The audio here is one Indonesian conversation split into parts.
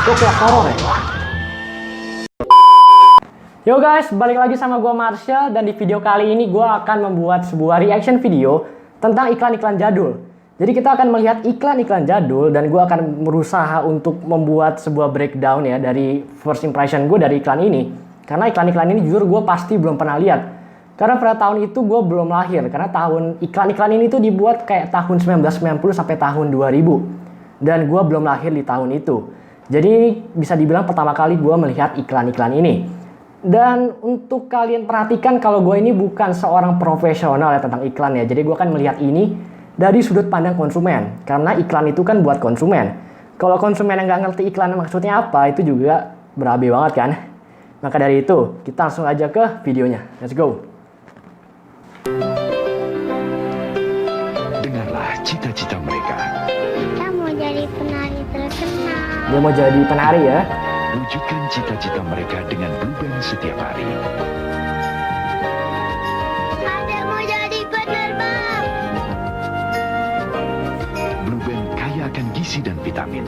Gue kayak horor ya. Yo guys, balik lagi sama gue Marsha, dan di video kali ini gue akan membuat sebuah reaction video tentang iklan-iklan jadul. Jadi kita akan melihat iklan-iklan jadul dan gue akan berusaha untuk membuat sebuah breakdown ya dari first impression gue dari iklan ini. Karena iklan-iklan ini jujur gue pasti belum pernah lihat. Karena pada tahun itu gue belum lahir, karena tahun iklan-iklan ini tuh dibuat kayak tahun 1990 sampai tahun 2000. Dan gue belum lahir di tahun itu. Jadi bisa dibilang pertama kali gue melihat iklan-iklan ini. Dan untuk kalian perhatikan kalau gue ini bukan seorang profesional ya tentang iklan ya. Jadi gue akan melihat ini dari sudut pandang konsumen. Karena iklan itu kan buat konsumen. Kalau konsumen yang nggak ngerti iklan maksudnya apa, itu juga berabe banget kan. Maka dari itu, kita langsung aja ke videonya. Let's go. Dengarlah cita-cita mereka. Kita mau jadi penari terkenal. Dia mau jadi penari ya. Wujudkan cita-cita mereka dengan Blue Band setiap hari. Ada mau jadi penerbang. Blue Band kaya akan gizi dan vitamin.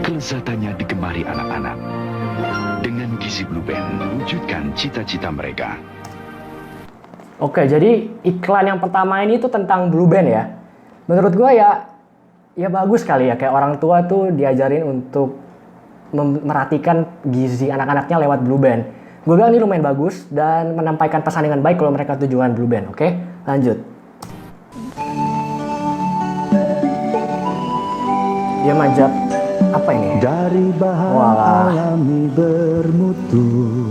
Kelezatannya digemari anak-anak. Dengan gizi Blue Band, wujudkan cita-cita mereka. Oke, jadi iklan yang pertama ini tuh tentang Blue Band ya. Menurut gue ya bagus kali ya, kayak orang tua tuh diajarin untuk merhatikan gizi anak-anaknya lewat Blue Band. Gue bilang ini lumayan bagus dan menyampaikan pesan dengan baik kalau mereka tujuan Blue Band. Oke, lanjut. Dia manjat apa ini? Dari bahan alami bermutu,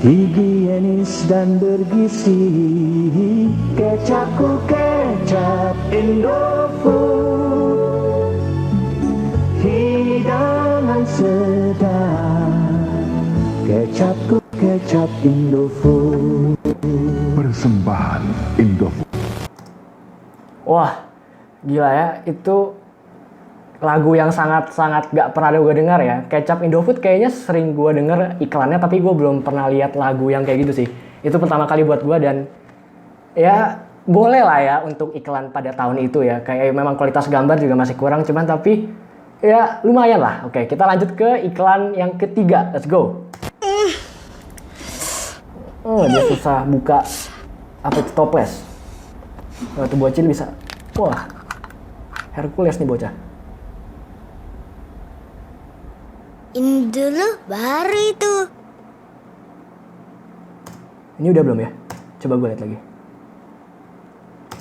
higienis dan bergizi, kecapku kecap Indofood, hidangan sedap, kecapku kecap Indofood. Persembahan Indofood. Wah, gila ya, itu lagu yang sangat-sangat gak pernah gue dengar ya. Kecap Indofood kayaknya sering gue denger iklannya, tapi gue belum pernah lihat lagu yang kayak gitu sih. Itu pertama kali buat gue, dan ya boleh lah ya untuk iklan pada tahun itu ya. Kayak memang kualitas gambar juga masih kurang, cuman tapi ya lumayan lah. Oke, kita lanjut ke iklan yang ketiga. Let's go. Oh, dia susah buka apa itu toples. Oh, itu bocil bisa. Wah, Hercules nih bocah. Ini dulu baru itu. Ini udah belum ya? Coba gue lihat lagi.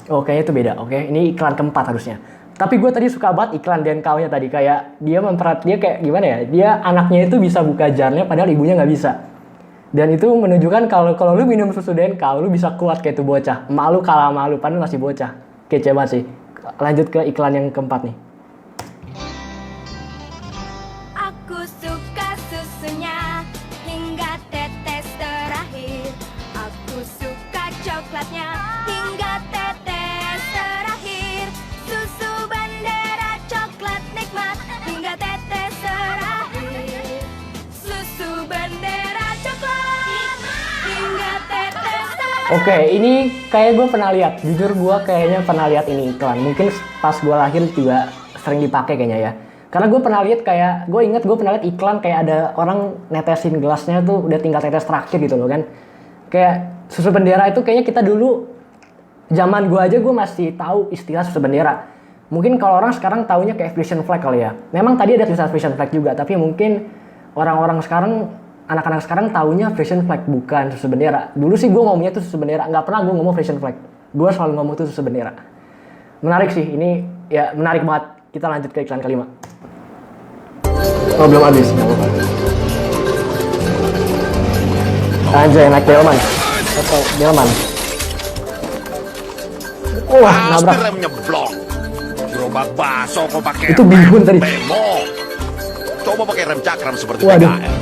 Oh, kayaknya itu beda. Oke, ini iklan keempat harusnya. Tapi gue tadi suka banget iklan Denkau-nya tadi. Kayak dia dia kayak gimana ya? Dia anaknya itu bisa buka jarnya padahal ibunya nggak bisa. Dan itu menunjukkan kalau lu minum susu Denkau, lu bisa kuat kayak itu bocah. Emak lu kalah sama lu, padahal masih bocah. Kece banget sih. Lanjut ke iklan yang keempat nih. Aku suka susunya hingga tetes terakhir. Aku suka coklatnya hingga tetes terakhir. Susu Bandera coklat nikmat hingga tetes terakhir. Susu Bandera coklat hingga tetes terakhir. Oke, ini kayak gue pernah lihat. Jujur gue kayaknya pernah lihat ini iklan. Mungkin pas gue lahir juga sering dipakai kayaknya ya. Karena gue pernah lihat kayak, gue pernah lihat iklan kayak ada orang netesin gelasnya tuh udah tinggal tetes terakhir gitu loh kan. Kayak susu bendera itu kayaknya kita dulu, zaman gue aja gue masih tahu istilah susu bendera. Mungkin kalau orang sekarang taunya kayak Frisian flag kali ya. Memang tadi ada tulisan Frisian flag juga, tapi mungkin orang-orang sekarang, anak-anak sekarang taunya Frisian flag bukan susu bendera. Dulu sih gue ngomongnya tuh susu bendera, nggak pernah gue ngomong Frisian flag. Gue selalu ngomong tuh susu bendera. Menarik sih, ini ya menarik banget. Kita lanjut ke iklan kelima. Oh, belum habis, nggak apa-apa. Anjay, naik delman. Atau delman. Wah, nabrak. Rem nyeblong. Gerobak bakso kok pakai Itu bihun tadi. bemo. Coba pakai rem cakram seperti Waduh. PKR.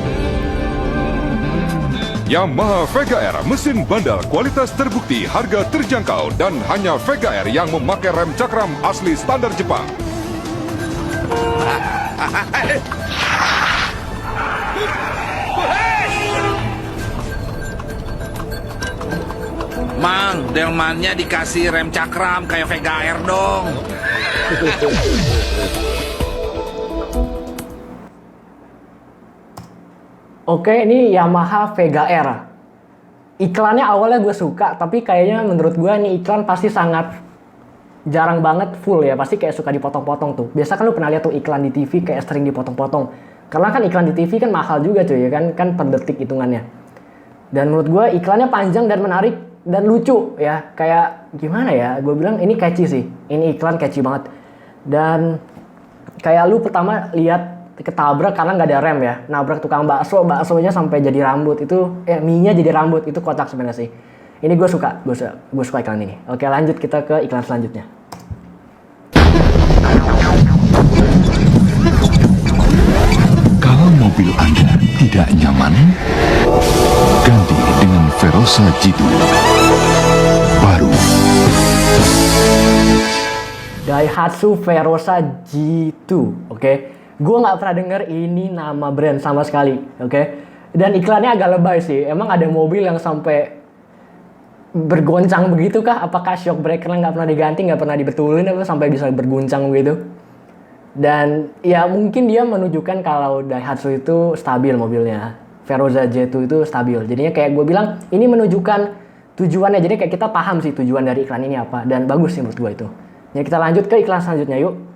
Yamaha Vega R, mesin bandal kualitas terbukti, harga terjangkau, dan hanya Vega R yang memakai rem cakram asli standar Jepang. Mang, delmannya dikasih rem cakram kayak Vega R dong. Oke, ini Yamaha Vega R. Iklannya awalnya gue suka, tapi kayaknya menurut gue ini iklan pasti sangat jarang banget full ya. Pasti kayak suka dipotong-potong tuh. Biasa kan lu pernah lihat tuh iklan di TV kayak sering dipotong-potong. Karena kan iklan di TV kan mahal juga cuy ya kan per detik hitungannya. Dan menurut gue iklannya panjang dan menarik dan lucu ya. Kayak gimana ya, gue bilang ini catchy sih. Ini iklan catchy banget. Dan kayak lu pertama lihat ketabrak karena nggak ada rem ya, nabrak tukang baksonya sampai jadi rambut itu, mie-nya jadi rambut, itu kocak sebenarnya sih. Ini gue suka iklan ini. Oke, lanjut kita ke iklan selanjutnya. Kalau mobil Anda tidak nyaman, ganti dengan Verosa G2 baru. Daihatsu Verosa G2, oke. Gue nggak pernah denger ini nama brand sama sekali, oke. Dan iklannya agak lebay sih. Emang ada mobil yang sampai bergoncang begitu kah? Apakah shock breaker-nya nggak pernah diganti, nggak pernah dibetulin, apa sampai bisa berguncang begitu? Dan ya mungkin dia menunjukkan kalau Daihatsu itu stabil mobilnya. Verosa G2 itu stabil. Jadinya kayak gue bilang, ini menunjukkan tujuannya. Jadi kayak kita paham sih tujuan dari iklan ini apa. Dan bagus sih menurut gue itu. Ya kita lanjut ke iklan selanjutnya yuk.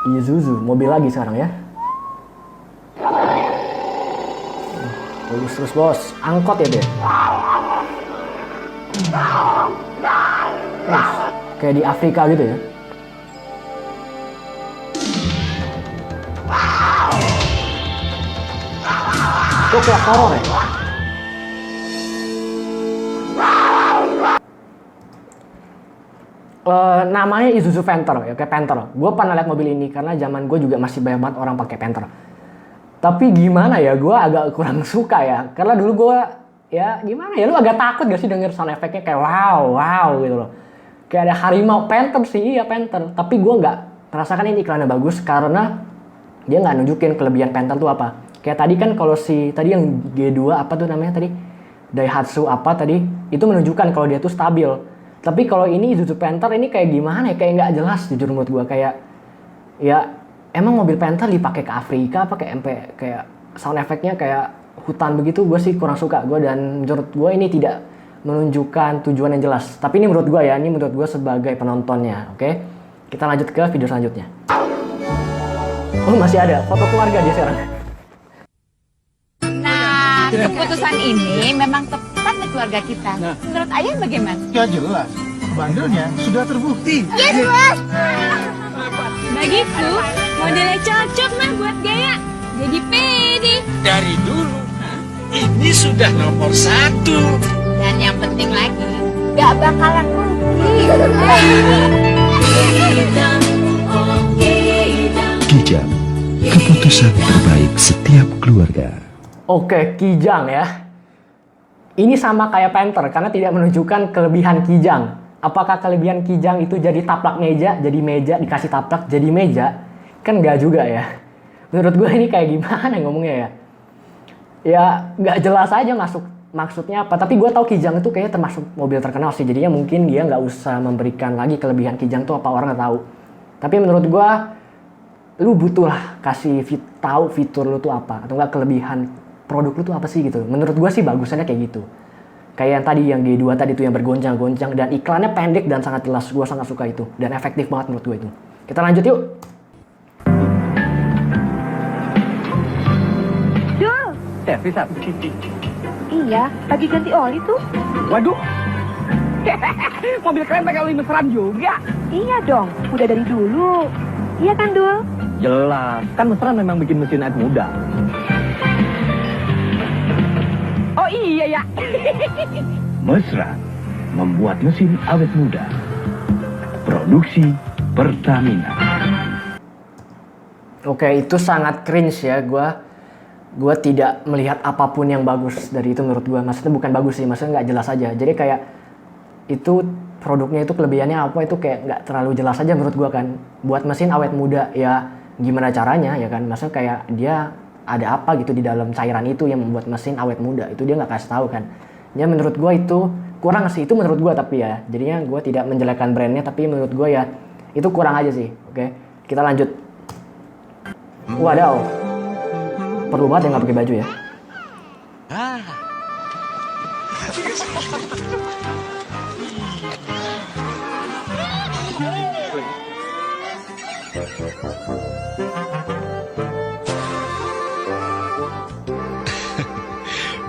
Isuzu, mobil lagi sekarang ya. Terus bos, angkot ya deh. Kayak di Afrika gitu ya. Kok kayak horor ya? Namanya Isuzu Panther ya, kayak Panther. Gue pernah lihat mobil ini karena zaman gue juga masih banyak banget orang pakai Panther. Tapi gimana ya, gue agak kurang suka ya. Karena dulu gue ya gimana ya, lu agak takut gak sih denger sound effect-nya kayak wow gitu loh. Kayak ada harimau. Panther sih, iya Panther. Tapi gue nggak merasakan ini iklannya bagus karena dia nggak nunjukin kelebihan Panther tuh apa. Kayak tadi kan kalau tadi yang G2 apa tuh namanya tadi, Daihatsu apa tadi, itu menunjukkan kalau dia tuh stabil. Tapi kalau ini Isuzu Panther ini kayak gimana ya, kayak nggak jelas jujur menurut gue. Kayak ya emang mobil Panther dipakai ke Afrika apa kayak sound effect-nya kayak hutan begitu, gue sih kurang suka gue. Dan menurut gue ini tidak menunjukkan tujuan yang jelas. Tapi ini menurut gue ya, ini menurut gue sebagai penontonnya. Oke, kita lanjut ke video selanjutnya. Oh masih ada foto keluarga dia sekarang. Nah, keputusan ini memang tepat di keluarga kita. Menurut ayah bagaimana? Ya jelas, bandelnya sudah terbukti. Begitu, modelnya cocok mah buat gaya. Jadi pede. Dari dulu, ini sudah nomor 1. Dan yang penting lagi, gak bakalan rugi. Kijang, keputusan terbaik setiap keluarga. Oke, Kijang ya. Ini sama kayak Panther karena tidak menunjukkan kelebihan Kijang. Apakah kelebihan Kijang itu jadi taplak meja, jadi meja dikasih taplak jadi meja? Kan nggak juga ya. Menurut gue ini kayak gimana ngomongnya ya? Ya nggak jelas aja maksudnya apa. Tapi gue tahu Kijang itu kayaknya termasuk mobil terkenal sih. Jadinya mungkin dia nggak usah memberikan lagi kelebihan Kijang tuh apa orang nggak tahu. Tapi menurut gue, lu butuh lah kasih tahu fitur lu tuh apa atau nggak kelebihan produk lu tuh apa sih gitu. Menurut gue sih bagusannya kayak gitu. Kayak yang tadi yang G2 tadi tuh yang bergoncang-goncang dan iklannya pendek dan sangat jelas. Gue sangat suka itu dan efektif banget menurut gue itu. Kita lanjut yuk. Dul. Servis apa? Iya, lagi ganti oli tuh. Waduh. Mobil keren pakai oli mesram juga. Iya dong, udah dari dulu. Iya kan, Dul? Jelas, kan mesram memang bikin mesin awet muda. Oh iya ya. Mesra membuat mesin awet muda. Produksi Pertamina. Oke, itu sangat cringe ya. Gue tidak melihat apapun yang bagus dari itu menurut gue. Maksudnya bukan bagus sih, maksudnya nggak jelas aja. Jadi kayak itu produknya itu kelebihannya apa itu kayak nggak terlalu jelas aja menurut gue kan. Buat mesin awet muda ya gimana caranya ya kan. Maksudnya kayak dia ada apa gitu di dalam cairan itu yang membuat mesin awet muda. Itu dia nggak kasih tahu kan. Ya menurut gue itu kurang sih. Itu menurut gue tapi ya. Jadinya gue tidak menjelekkan brandnya tapi menurut gue ya itu kurang aja sih. Oke, kita lanjut. Wadaw. Perlu banget ya nggak pakai baju ya.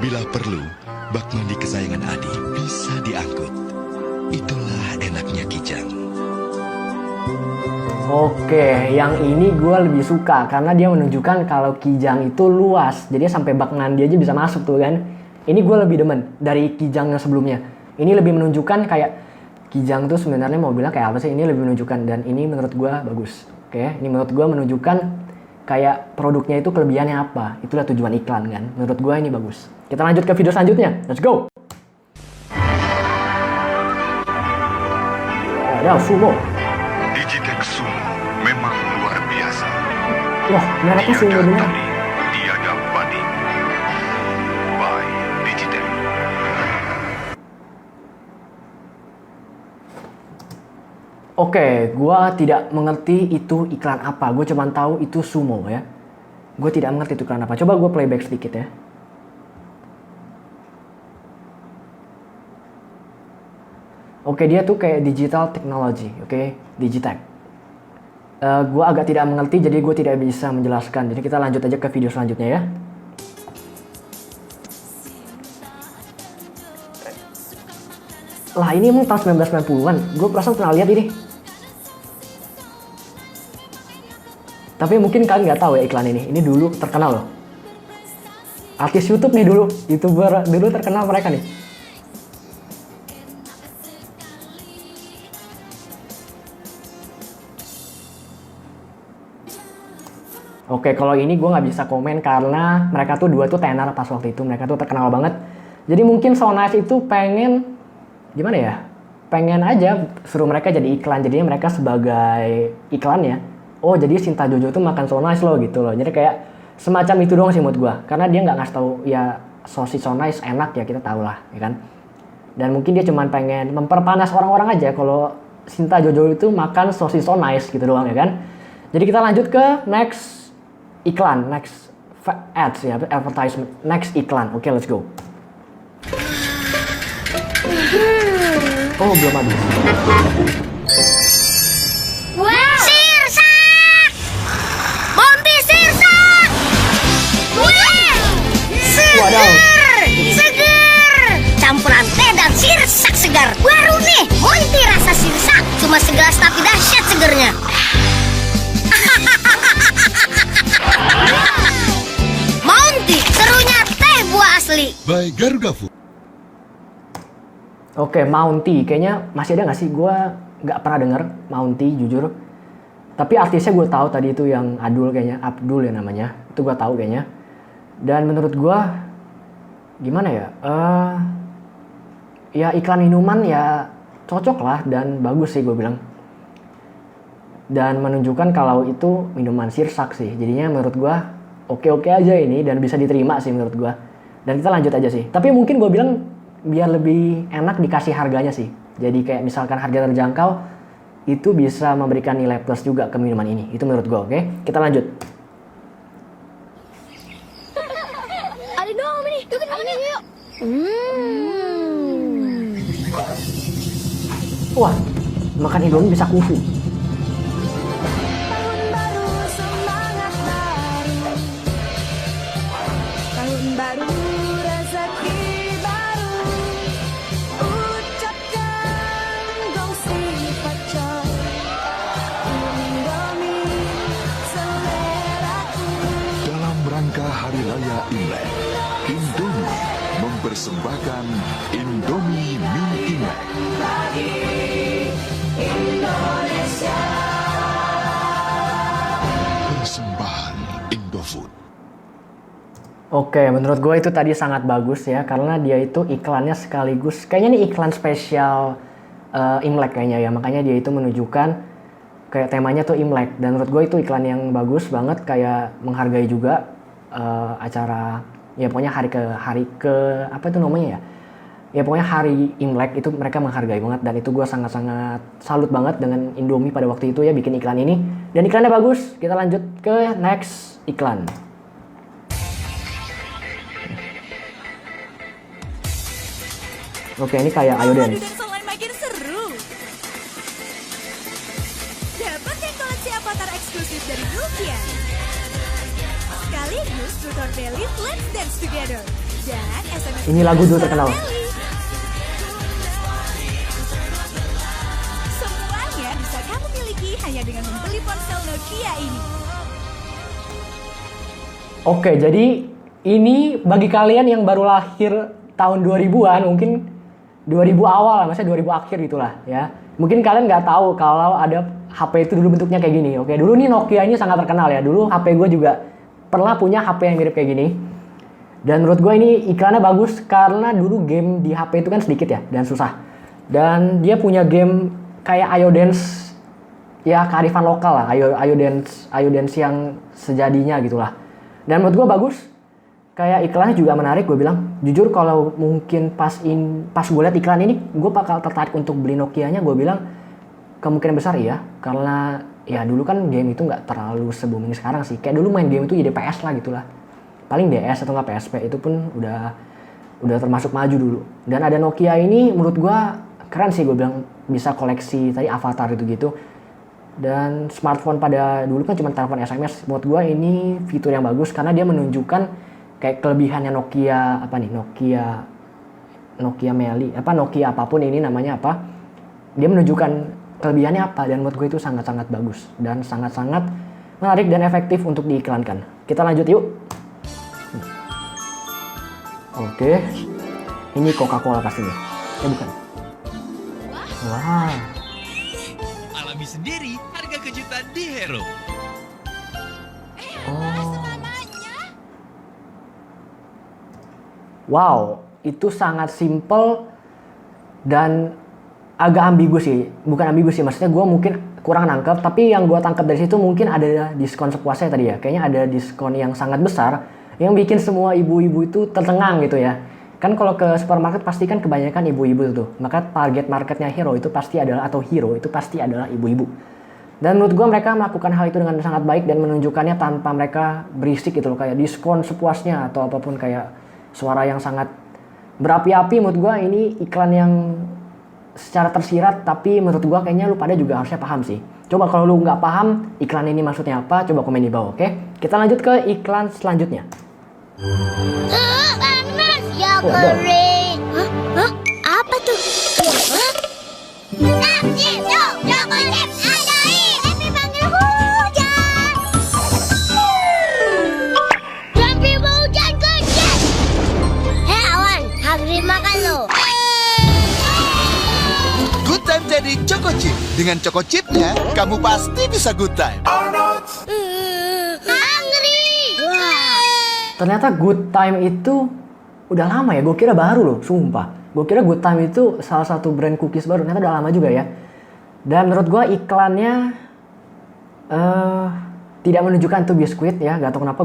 Bila perlu, bak mandi kesayangan Adi bisa diangkut. Itulah enaknya Kijang. Oke, yang ini gue lebih suka karena dia menunjukkan kalau Kijang itu luas. Jadi sampai bak mandi aja bisa masuk tuh kan. Ini gue lebih demen dari Kijang yang sebelumnya. Ini lebih menunjukkan kayak Kijang tuh sebenarnya mau bilang kayak apa sih. Ini lebih menunjukkan dan ini menurut gue bagus. Oke, ini menurut gue menunjukkan kayak produknya itu kelebihannya apa. Itulah tujuan iklan kan. Menurut gue ini bagus. Kita lanjut ke video selanjutnya. Let's go. Ada Sumo. Digitech Sumo memang luar biasa. Wah, mereka Sumo Tiada bener. tanding, tiada banding. By Digitech. Oke, gua tidak mengerti itu iklan apa. Gue cuma tahu itu Sumo ya. Gue tidak mengerti itu iklan apa. Coba gue playback sedikit ya. Oke, dia tuh kayak digital technology, oke, Digitech. Gue agak tidak mengerti, jadi gue tidak bisa menjelaskan. Jadi kita lanjut aja ke video selanjutnya ya. Lah ini emang tahun 1990-an. Gue perasaan pernah lihat ini. Tapi mungkin kalian nggak tahu ya iklan ini. Ini dulu terkenal loh. Artis YouTube nih dulu, YouTuber dulu terkenal mereka nih. Oke, kalau ini gue nggak bisa komen karena mereka tuh dua tuh tenar pas waktu itu. Mereka tuh terkenal banget. Jadi mungkin So Nice itu pengen, gimana ya? Pengen aja suruh mereka jadi iklan. Jadinya mereka sebagai iklannya. Oh, jadi Sinta Jojo tuh makan So Nice loh gitu loh. Jadi kayak semacam itu doang sih menurut gue. Karena dia nggak ngasih tahu ya sosis So Nice enak ya kita tahu lah, ya kan? Dan mungkin dia cuma pengen memperpanas orang-orang aja kalau Sinta Jojo itu makan sosis So Nice gitu doang ya kan? Jadi kita lanjut ke next iklan, next ads ya, advertisement, next iklan. Oke, let's go. Oh, belum habis. Sirsak! Monty Sirsak! Wadaw. Seger! Campuran teh dan sirsak segar. Baru nih, Monty rasa sirsak. Cuma segelas tapi dahsyat segernya. Monty, serunya teh buah asli. By Garuda Food. Oke, Mounty. Kayaknya masih ada nggak sih? Gue nggak pernah denger Mounty, jujur. Tapi artisnya gue tahu tadi itu yang Adul kayaknya. Abdul ya namanya. Itu gue tahu kayaknya. Dan menurut gue, gimana ya? Ya iklan minuman ya cocok lah dan bagus sih gue bilang. Dan menunjukkan kalau itu minuman sirsak sih. Jadinya menurut gue oke-oke aja ini dan bisa diterima sih menurut gue. Dan kita lanjut aja sih. Tapi mungkin gue bilang biar lebih enak dikasih harganya sih. Jadi kayak misalkan harga terjangkau itu bisa memberikan nilai plus juga ke minuman ini. Itu menurut gue, oke? Kita lanjut. Ada dong nih, ini yuk. Wah, makan Indomie bisa kungfu. Tahun baru rezeki baru. Ucapkan gongsi pacot. Indomie seleraku. Dalam rangka Hari Raya Imlek, Indomie mempersembahkan Indomie Mie Imlek. Persembahan Indofood. Oke, menurut gue itu tadi sangat bagus ya. Karena dia itu iklannya sekaligus, kayaknya nih iklan spesial Imlek kayaknya ya. Makanya dia itu menunjukkan kayak temanya tuh Imlek. Dan menurut gue itu iklan yang bagus banget. Kayak menghargai juga acara, ya pokoknya hari ke apa itu namanya ya. Ya pokoknya hari Imlek itu mereka menghargai banget. Dan itu gue sangat-sangat salut banget dengan Indomie pada waktu itu ya bikin iklan ini. Dan iklannya bagus. Kita lanjut ke next iklan. Oke, ini kayak Ayo Dance. Online makin seru. Dapatkan koleksi avatar eksklusif dari Nokia. Sekaligus tutor playlist Let's Dance Together. Dan SMS. Ini lagu dulu terkenal. Semuanya bisa kamu miliki hanya dengan membeli ponsel Nokia ini. Oke, jadi ini bagi kalian yang baru lahir tahun 2000-an, mungkin 2000 awal, maksudnya 2000 akhir gitulah ya. Mungkin kalian nggak tahu kalau ada HP itu dulu bentuknya kayak gini. Oke, dulu nih Nokia ini sangat terkenal ya. Dulu HP gue juga pernah punya HP yang mirip kayak gini. Dan menurut gue ini iklannya bagus karena dulu game di HP itu kan sedikit ya dan susah. Dan dia punya game kayak Ayo Dance, ya kearifan lokal lah, Ayo Dance yang sejadinya gitulah. Dan menurut gue bagus. Kayak iklannya juga menarik, gue bilang. Jujur kalau mungkin pas gue liat iklan ini, gue bakal tertarik untuk beli Nokia-nya. Gue bilang kemungkinan besar iya, karena ya dulu kan game itu nggak terlalu se-booming sekarang sih. Kayak dulu main game itu jadi PS lah gitulah. Paling DS atau nggak PSP itu pun udah termasuk maju dulu. Dan ada Nokia ini menurut gue keren sih, gue bilang bisa koleksi tadi avatar itu gitu. Dan smartphone pada dulu kan cuma telepon SMS. Menurut gue ini fitur yang bagus karena dia menunjukkan kayak kelebihannya Nokia Meli, Nokia apapun ini namanya apa, dia menunjukkan kelebihannya apa, dan menurut gue itu sangat-sangat bagus dan sangat-sangat menarik dan efektif untuk diiklankan. Kita lanjut yuk. Oke, ini Coca-Cola pastinya. Bukan. Wah. Alami sendiri harga kejutan di Hero. Wow, itu sangat simple dan agak ambigu sih. Bukan ambigu sih, maksudnya gue mungkin kurang nangkep. Tapi yang gue tangkap dari situ mungkin ada diskon sepuasnya tadi ya. Kayaknya ada diskon yang sangat besar yang bikin semua ibu-ibu itu tercengang gitu ya. Kan kalau ke supermarket pasti kan kebanyakan ibu-ibu tuh. Maka target marketnya Hero itu pasti adalah, atau Hero itu pasti adalah ibu-ibu. Dan menurut gue mereka melakukan hal itu dengan sangat baik dan menunjukkannya tanpa mereka berisik gitu loh. Kayak diskon sepuasnya atau apapun, kayak suara yang sangat berapi-api. Menurut gue ini iklan yang secara tersirat, tapi menurut gue kayaknya lu pada juga harusnya paham sih. Coba kalau lu nggak paham iklan ini maksudnya apa, coba komen di bawah, oke? Kita lanjut ke iklan selanjutnya. Panas ya kering. Hah? Apa tuh? Hah? Good time jadi Choco Chip. Dengan Choco Chipnya, kamu pasti bisa good time. Ternyata Good Time itu udah lama ya, gue kira baru loh, sumpah. Gue kira Good Time itu salah satu brand cookies baru, ternyata udah lama juga ya. Dan menurut gue iklannya tidak menunjukkan itu biskuit ya, gak tau kenapa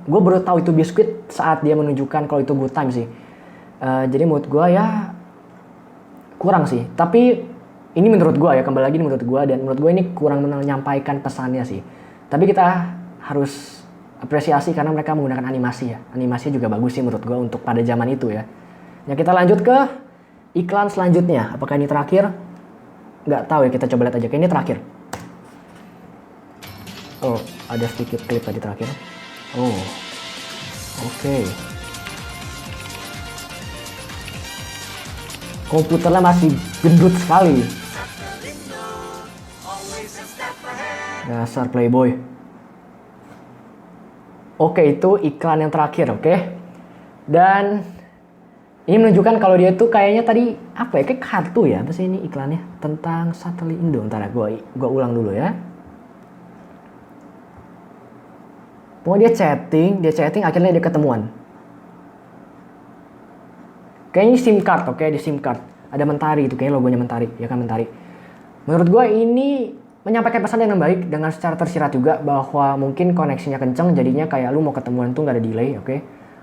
gue baru tahu itu biskuit saat dia menunjukkan kalau itu Good Time sih. Jadi menurut gue ya kurang sih, tapi ini menurut gue ya, kembali lagi menurut gue, dan menurut gue ini kurang menyampaikan pesannya sih. Tapi kita harus apresiasi karena mereka menggunakan animasi ya. Animasinya juga bagus sih menurut gue untuk pada zaman itu ya. Ya kita lanjut ke iklan selanjutnya. Apakah ini terakhir? Nggak tahu ya, kita coba lihat aja. Kayaknya ini terakhir. Oh, ada sedikit klip tadi terakhir. Oh, oke. Komputernya masih gendut sekali. Dasar playboy. Oke, itu iklan yang terakhir, oke? Dan ini menunjukkan kalau dia tuh kayaknya tadi apa ya, kayak kartu ya, apa sih ini iklannya tentang satelit Indo. Ntar ya, gua ulang dulu ya. Pokoknya dia chatting akhirnya dia ketemuan. Kayaknya ini SIM card, oke? Di SIM card ada Mentari itu, kayaknya logonya Mentari, ya kan Mentari. Menurut gua ini menyampaikan pesan dengan baik dengan secara tersirat juga, bahwa mungkin koneksinya kenceng jadinya kayak lu mau ketemuan tuh nggak ada delay, oke?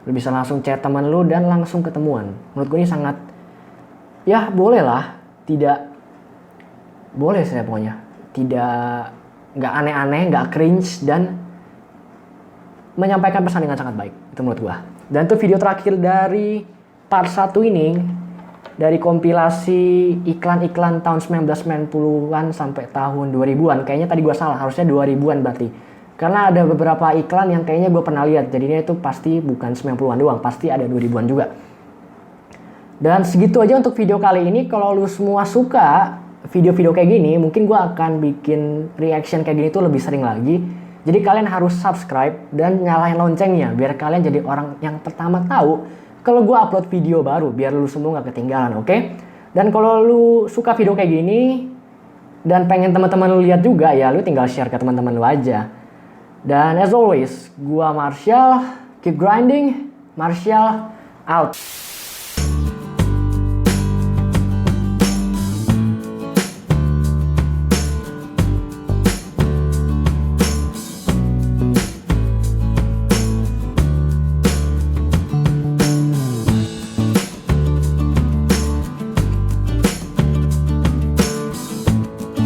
Lu bisa langsung chat teman lu dan langsung ketemuan. Menurut gue ini sangat, ya boleh lah, tidak boleh saya pokoknya, tidak, nggak aneh-aneh, nggak cringe, dan menyampaikan pesan dengan sangat baik. Itu menurut gua. Dan itu video terakhir dari part 1 ini, dari kompilasi iklan-iklan tahun 1990-an sampai tahun 2000-an. Kayaknya tadi gua salah, harusnya 2000-an berarti. Karena ada beberapa iklan yang kayaknya gue pernah lihat, jadinya itu pasti bukan 90-an doang, pasti ada 2000-an juga. Dan segitu aja untuk video kali ini. Kalau lu semua suka video-video kayak gini, mungkin gue akan bikin reaction kayak gini tuh lebih sering lagi. Jadi kalian harus subscribe dan nyalain loncengnya, biar kalian jadi orang yang pertama tahu kalau gue upload video baru, biar lu semua gak ketinggalan, oke? Dan kalau lu suka video kayak gini dan pengen teman-teman lu lihat juga, ya lu tinggal share ke teman-teman lu aja. Dan as always, gua Marshall, keep grinding, Marshall out.